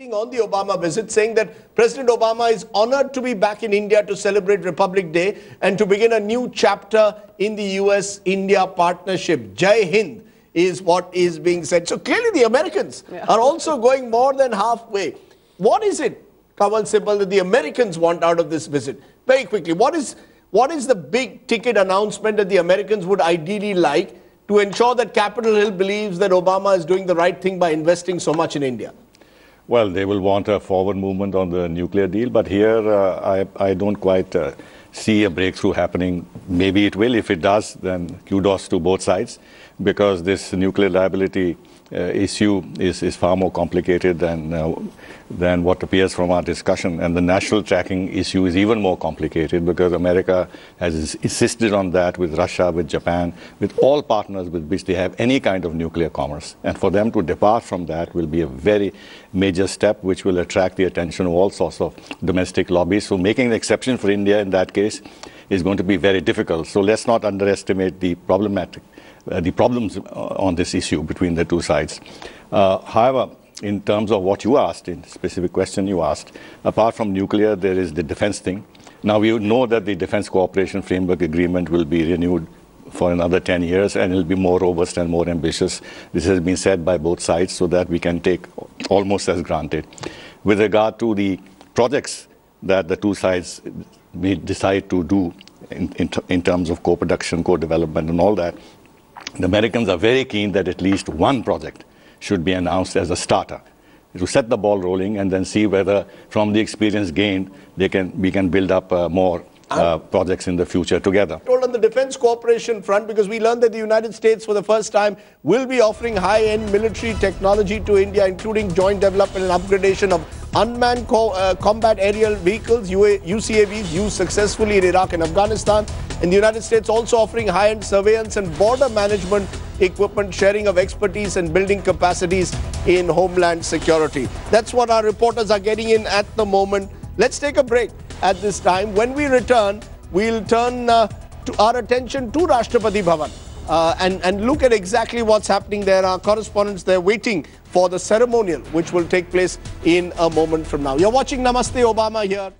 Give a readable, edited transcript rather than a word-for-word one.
On the Obama visit, saying that President Obama is honored to be back in India to celebrate Republic Day and to begin a new chapter in the US-India partnership. Jai Hind is what is being said. So clearly the Americans are also going more than halfway. What is it, Kamal Sibal, that the Americans want out of this visit? Very quickly, what is the big ticket announcement that the Americans would ideally like to ensure that Capitol Hill believes that Obama is doing the right thing by investing so much in India? Well, they will want a forward movement on the nuclear deal, but here I don't quite see a breakthrough happening. Maybe it will. If it does, then kudos to both sides, because this nuclear liability issue is far more complicated than what appears from our discussion. And the national tracking issue is even more complicated because America has insisted on that with Russia, with Japan, with all partners with which they have any kind of nuclear commerce. And for them to depart from that will be a very major step, which will attract the attention of all sorts of domestic lobbies. So making an exception for India in that case is going to be very difficult. So let's not underestimate the problems on this issue between the two sides. However, in terms of what you asked, in the specific question you asked, apart from nuclear, there is the defense thing. Now, we know that the Defense Cooperation Framework Agreement will be renewed for another 10 years, and it will be more robust and more ambitious. This has been said by both sides, so that we can take almost as granted. With regard to the projects that the two sides may decide to do in terms of co-production, co-development and all that, the Americans are very keen that at least one project should be announced as a starter to set the ball rolling, and then see whether from the experience gained we can build up more projects in the future together. Told on the defense cooperation front, because we learned that the United States for the first time will be offering high-end military technology to India, including joint development and upgradation of unmanned combat aerial vehicles, UCAVs, used successfully in Iraq and Afghanistan. And the United States also offering high-end surveillance and border management equipment, sharing of expertise and building capacities in homeland security. That's what our reporters are getting in at the moment. Let's take a break at this time. When we return, we'll turn our attention to Rashtrapati Bhavan and look at exactly what's happening there. Our correspondents, they're waiting for the ceremonial, which will take place in a moment from now. You're watching Namaste Obama here.